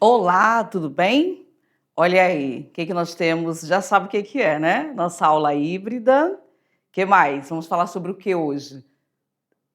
Olá, tudo bem? Olha aí, o que que nós temos? Já sabe o que que é, né? Nossa aula híbrida. Que mais? Vamos falar sobre o que hoje?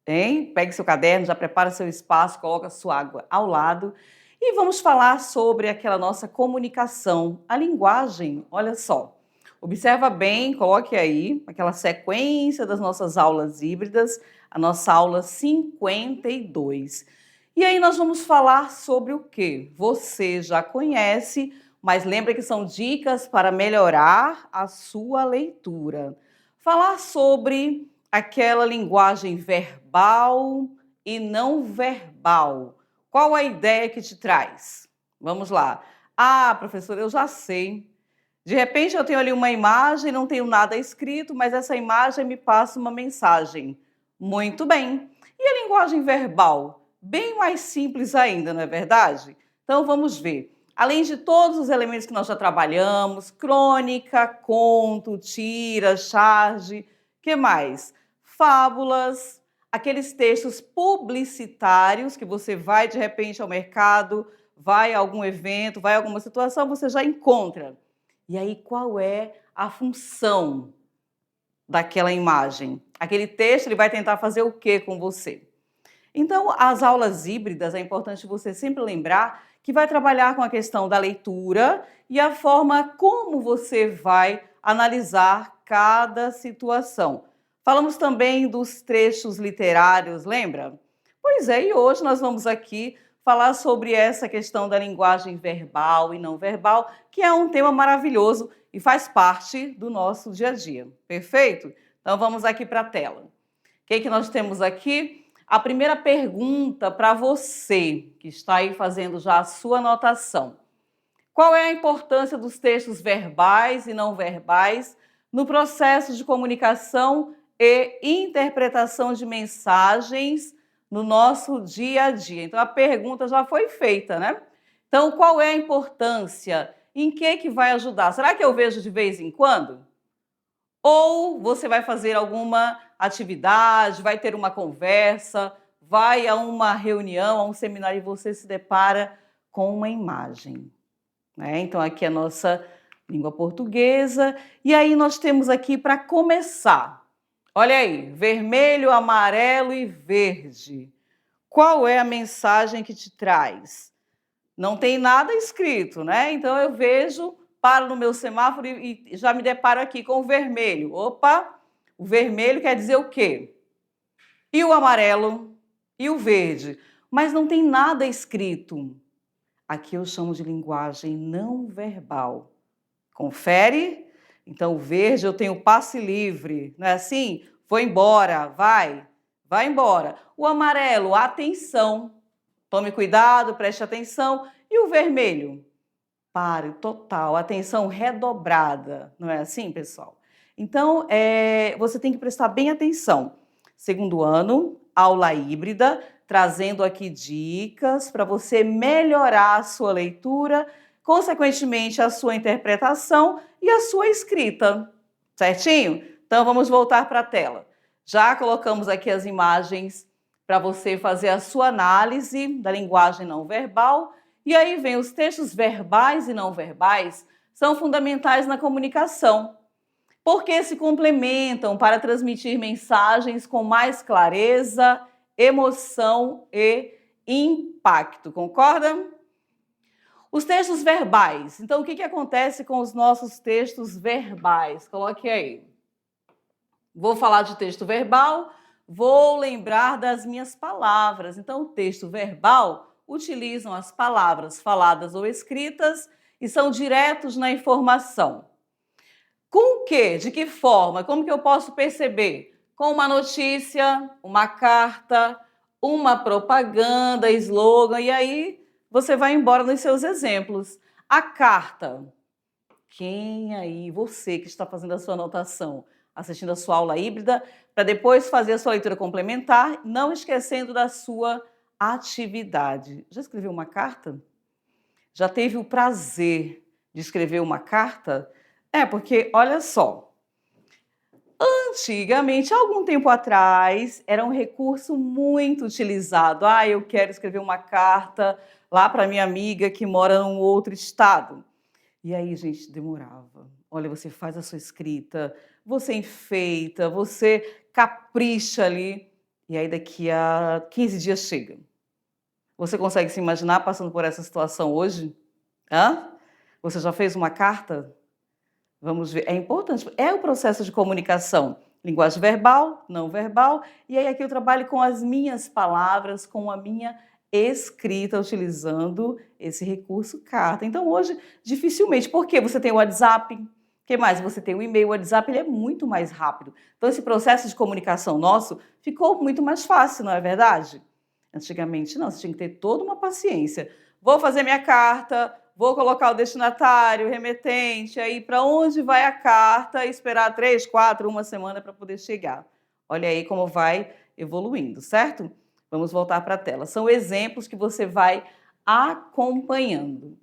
Hein? Pegue seu caderno, já prepara seu espaço, coloca sua água ao lado e vamos falar sobre aquela nossa comunicação, a linguagem. Olha só. Observa bem, coloque aí aquela sequência das nossas aulas híbridas, a nossa aula 52. E aí nós vamos falar sobre o que você já conhece, mas lembra que são dicas para melhorar a sua leitura. Falar sobre aquela linguagem verbal e não verbal. Qual a ideia que te traz? Vamos lá. Ah, professora, eu já sei. De repente eu tenho ali uma imagem, não tenho nada escrito, mas essa imagem me passa uma mensagem. Muito bem. E a linguagem verbal? Bem mais simples ainda, não é verdade? Então vamos ver. Além de todos os elementos que nós já trabalhamos, crônica, conto, tira, charge, que mais? Fábulas, aqueles textos publicitários que você vai de repente ao mercado, vai a algum evento, vai a alguma situação, você já encontra. E aí, qual é a função daquela imagem? Aquele texto ele vai tentar fazer o que com você? Então, as aulas híbridas, é importante você sempre lembrar que vai trabalhar com a questão da leitura e a forma como você vai analisar cada situação. Falamos também dos trechos literários, lembra? Pois é, e hoje nós vamos aqui falar sobre essa questão da linguagem verbal e não verbal, que é um tema maravilhoso e faz parte do nosso dia a dia. Perfeito? Então vamos aqui para a tela. O que nós temos aqui? A primeira pergunta para você que está aí fazendo já a sua anotação. Qual é a importância dos textos verbais e não verbais no processo de comunicação e interpretação de mensagens no nosso dia a dia? Então a pergunta já foi feita, né? Então qual é a importância? Em que vai ajudar? Será que eu vejo de vez em quando? Ou você vai fazer alguma atividade, vai ter uma conversa, vai a uma reunião, a um seminário e você se depara com uma imagem, né? Então aqui é a nossa língua portuguesa e aí nós temos aqui para começar. Olha aí, vermelho, amarelo e verde. Qual é a mensagem que te traz? Não tem nada escrito, né? Então eu vejo, paro no meu semáforo e já me deparo aqui com o vermelho. Opa, o vermelho quer dizer o quê? E o amarelo? E o verde? Mas não tem nada escrito. Aqui eu chamo de linguagem não verbal. Confere? Então o verde eu tenho passe livre, não é assim? Vou embora, vai embora. O amarelo, atenção. Tome cuidado, preste atenção. E o vermelho? Pare, total, atenção redobrada. Não é assim, pessoal? Então, você tem que prestar bem atenção. Segundo ano, aula híbrida, trazendo aqui dicas para você melhorar a sua leitura, consequentemente a sua interpretação e a sua escrita. Certinho? Então, vamos voltar para a tela. Já colocamos aqui as imagens para você fazer a sua análise da linguagem não verbal. E aí vem os textos verbais e não verbais, são fundamentais na comunicação, porque se complementam para transmitir mensagens com mais clareza, emoção e impacto. Concorda? Os textos verbais. Então, o que acontece com os nossos textos verbais? Coloque aí. Vou falar de texto verbal, vou lembrar das minhas palavras. Então, o texto verbal utilizam as palavras faladas ou escritas e são diretos na informação. Com o quê? De que forma? Como que eu posso perceber? Com uma notícia, uma carta, uma propaganda, slogan, e aí você vai embora nos seus exemplos. A carta. Quem aí, você que está fazendo a sua anotação, assistindo a sua aula híbrida, para depois fazer a sua leitura complementar, não esquecendo da sua atividade. Já escreveu uma carta? Já teve o prazer de escrever uma carta? Porque, olha só, antigamente, há algum tempo atrás, era um recurso muito utilizado. Eu quero escrever uma carta lá para minha amiga que mora num outro estado. E aí, gente, demorava. Olha, você faz a sua escrita, você enfeita, você capricha ali, e aí daqui a 15 dias chega. Você consegue se imaginar passando por essa situação hoje? Hã? Você já fez uma carta? Vamos ver, é importante, é o processo de comunicação, linguagem verbal, não verbal, e aí aqui eu trabalho com as minhas palavras, com a minha escrita, utilizando esse recurso carta. Então hoje, dificilmente, porque você tem o WhatsApp, o que mais? Você tem o e-mail, o WhatsApp ele é muito mais rápido. Então esse processo de comunicação nosso ficou muito mais fácil, não é verdade? Antigamente não, você tinha que ter toda uma paciência. Vou fazer minha carta, vou colocar o destinatário, o remetente, aí para onde vai a carta, esperar 3, 4, uma semana para poder chegar. Olha aí como vai evoluindo, certo? Vamos voltar para a tela. São exemplos que você vai acompanhando.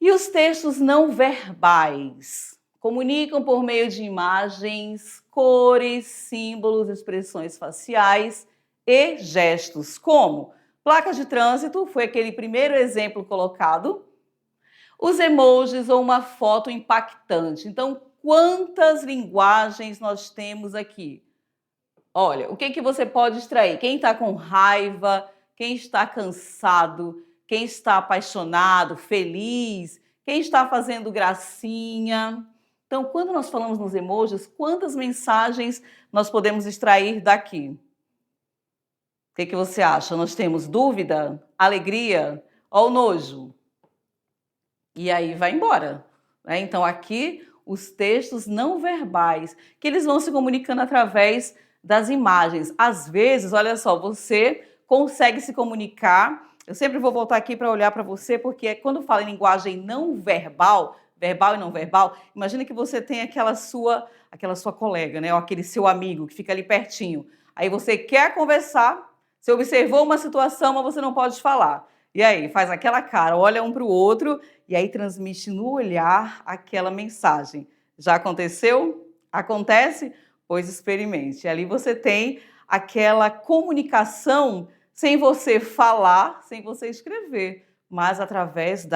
E os textos não verbais? Comunicam por meio de imagens, cores, símbolos, expressões faciais e gestos. Como? Placas de trânsito, foi aquele primeiro exemplo colocado. Os emojis ou uma foto impactante. Então, quantas linguagens nós temos aqui? Olha, o que que você pode extrair? Quem está com raiva, quem está cansado, quem está apaixonado, feliz, quem está fazendo gracinha. Então, quando nós falamos nos emojis, quantas mensagens nós podemos extrair daqui? O que que você acha? Nós temos dúvida, alegria ou nojo? E aí vai embora, né? Então aqui os textos não verbais, que eles vão se comunicando através das imagens. Às vezes, olha só, você consegue se comunicar. Eu sempre vou voltar aqui para olhar para você, porque quando fala em linguagem não verbal, verbal e não verbal, imagina que você tem aquela sua colega, né? Ou aquele seu amigo que fica ali pertinho. Aí você quer conversar, você observou uma situação, mas você não pode falar. E aí, faz aquela cara, olha um para o outro e aí transmite no olhar aquela mensagem. Já aconteceu? Acontece? Pois experimente. Ali você tem aquela comunicação sem você falar, sem você escrever, mas através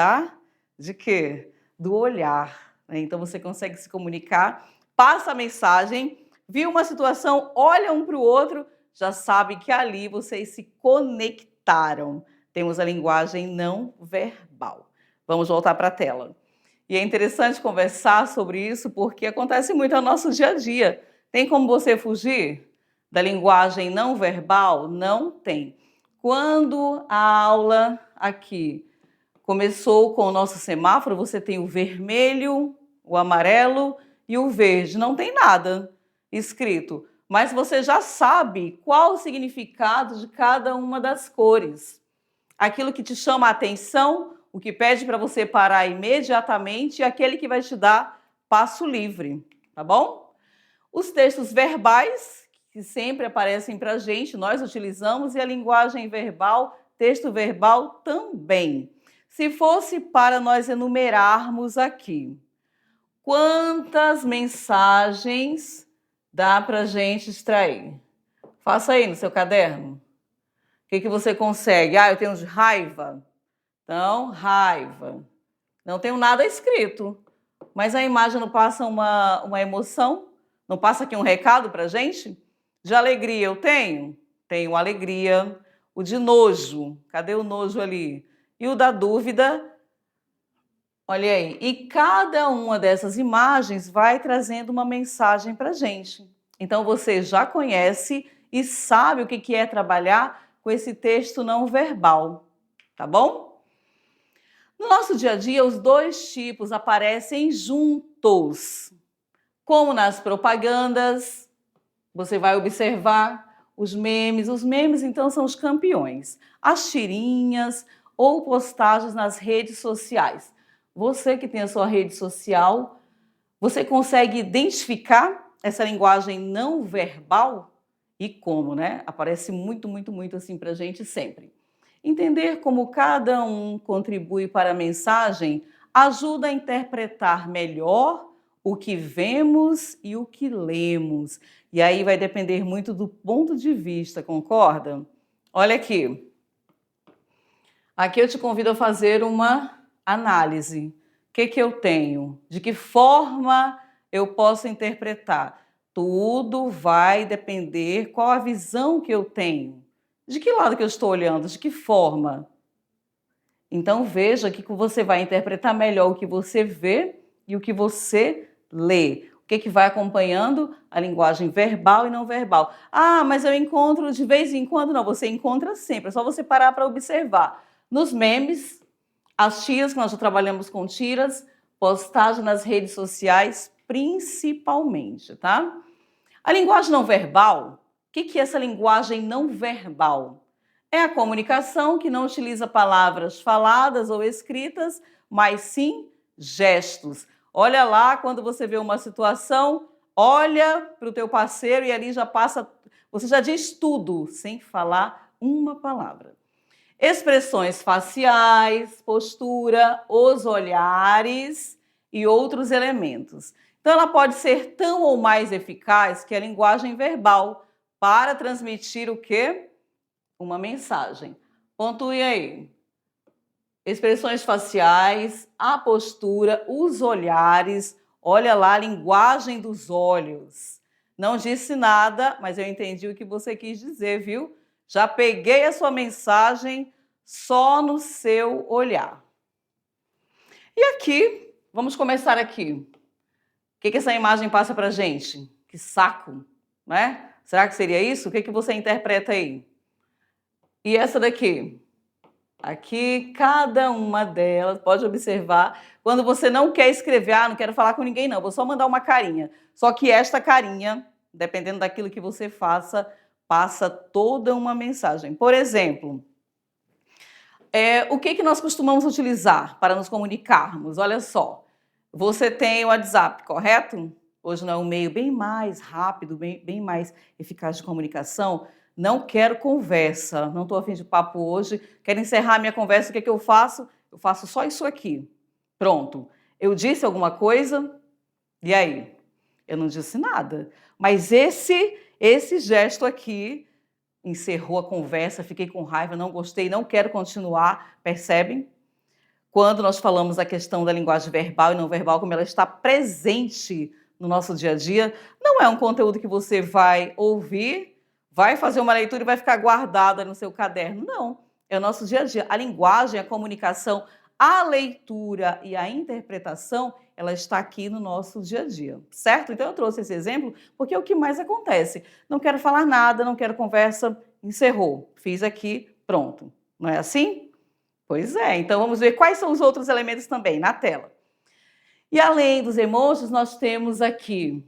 de quê? Do olhar, né? Então você consegue se comunicar, passa a mensagem, viu uma situação, olha um para o outro, já sabe que ali vocês se conectaram. Temos a linguagem não verbal. Vamos voltar para a tela. E é interessante conversar sobre isso porque acontece muito no nosso dia a dia. Tem como você fugir da linguagem não verbal? Não tem. Quando a aula aqui começou com o nosso semáforo, você tem o vermelho, o amarelo e o verde. Não tem nada escrito, mas você já sabe qual o significado de cada uma das cores. Aquilo que te chama a atenção, o que pede para você parar imediatamente, e aquele que vai te dar passo livre, tá bom? Os textos verbais, que sempre aparecem para a gente, nós utilizamos, e a linguagem verbal, texto verbal também. Se fosse para nós enumerarmos aqui, quantas mensagens dá para a gente extrair? Faça aí no seu caderno. O que que você consegue? Ah, eu tenho de raiva. Então, raiva. Não tenho nada escrito, mas a imagem não passa uma emoção? Não passa aqui um recado para a gente? De alegria eu tenho? Tenho alegria. O de nojo, cadê o nojo ali? E o da dúvida, olha aí. E cada uma dessas imagens vai trazendo uma mensagem para a gente. Então você já conhece e sabe o que é trabalhar com esse texto não verbal, tá bom? No nosso dia a dia, os dois tipos aparecem juntos. Como nas propagandas, você vai observar os memes então são os campeões. As tirinhas ou postagens nas redes sociais. Você que tem a sua rede social, você consegue identificar essa linguagem não verbal? E como, né? Aparece muito, muito, muito assim para a gente sempre. Entender como cada um contribui para a mensagem ajuda a interpretar melhor o que vemos e o que lemos. E aí vai depender muito do ponto de vista, concorda? Olha aqui. Aqui eu te convido a fazer uma análise. O que que eu tenho? De que forma eu posso interpretar? Tudo vai depender qual a visão que eu tenho. De que lado que eu estou olhando? De que forma? Então veja que você vai interpretar melhor o que você vê e o que você lê. O que vai acompanhando a linguagem verbal e não verbal. Ah, mas eu encontro de vez em quando. Não, você encontra sempre, é só você parar para observar. Nos memes, as tiras, que nós já trabalhamos com tiras, postagem nas redes sociais, principalmente, tá? A linguagem não verbal, o que é essa linguagem não verbal? É a comunicação que não utiliza palavras faladas ou escritas, mas sim gestos. Olha lá, quando você vê uma situação, olha para o teu parceiro e ali já passa, você já diz tudo, sem falar uma palavra. Expressões faciais, postura, os olhares e outros elementos. Então, ela pode ser tão ou mais eficaz que a linguagem verbal para transmitir o quê? Uma mensagem. Pontue aí. Expressões faciais, a postura, os olhares. Olha lá a linguagem dos olhos. Não disse nada, mas eu entendi o que você quis dizer, viu? Já peguei a sua mensagem só no seu olhar. E aqui, vamos começar aqui. O que essa imagem passa pra gente? Que saco, né? Será que seria isso? O que você interpreta aí? E essa daqui? Aqui, cada uma delas, pode observar, quando você não quer escrever, não quero falar com ninguém não, vou só mandar uma carinha. Só que esta carinha, dependendo daquilo que você faça, passa toda uma mensagem. Por exemplo, o que nós costumamos utilizar para nos comunicarmos? Olha só, você tem o WhatsApp, correto? Hoje não é um meio bem mais rápido, bem mais eficaz de comunicação. Não quero conversa, não estou a fim de papo hoje, quero encerrar minha conversa, o que eu faço? Eu faço só isso aqui. Pronto. Eu disse alguma coisa? E aí? Eu não disse nada. Mas esse gesto aqui encerrou a conversa, fiquei com raiva, não gostei, não quero continuar, percebem? Quando nós falamos a questão da linguagem verbal e não verbal, como ela está presente no nosso dia a dia, não é um conteúdo que você vai ouvir, vai fazer uma leitura e vai ficar guardada no seu caderno. Não, é o nosso dia a dia. A linguagem, a comunicação, a leitura e a interpretação, ela está aqui no nosso dia a dia, certo? Então eu trouxe esse exemplo porque é o que mais acontece. Não quero falar nada, não quero conversa, encerrou. Fiz aqui, pronto. Não é assim? Pois é, então vamos ver quais são os outros elementos também na tela. E além dos emojis, nós temos aqui,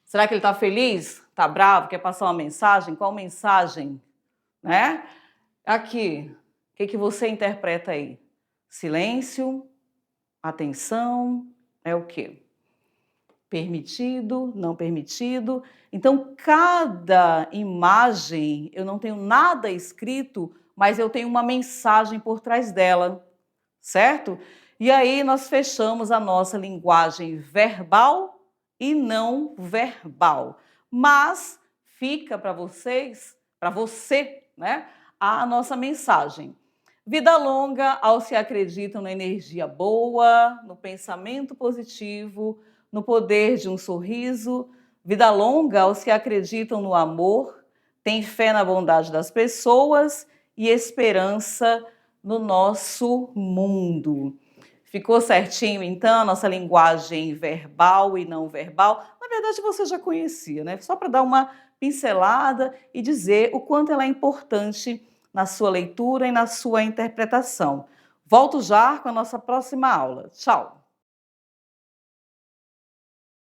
será que ele está feliz? Está bravo? Quer passar uma mensagem? Qual mensagem? Né? Aqui, o que você interpreta aí? Silêncio, atenção, é o quê? Permitido, não permitido. Então, cada imagem, eu não tenho nada escrito, mas eu tenho uma mensagem por trás dela, certo? E aí nós fechamos a nossa linguagem verbal e não verbal. Mas fica para vocês, para você, né, a nossa mensagem. Vida longa aos que acreditam na energia boa, no pensamento positivo, no poder de um sorriso. Vida longa aos que acreditam no amor, têm fé na bondade das pessoas e esperança no nosso mundo. Ficou certinho, então, a nossa linguagem verbal e não verbal? Na verdade, você já conhecia, né? Só para dar uma pincelada e dizer o quanto ela é importante na sua leitura e na sua interpretação. Volto já com a nossa próxima aula. Tchau!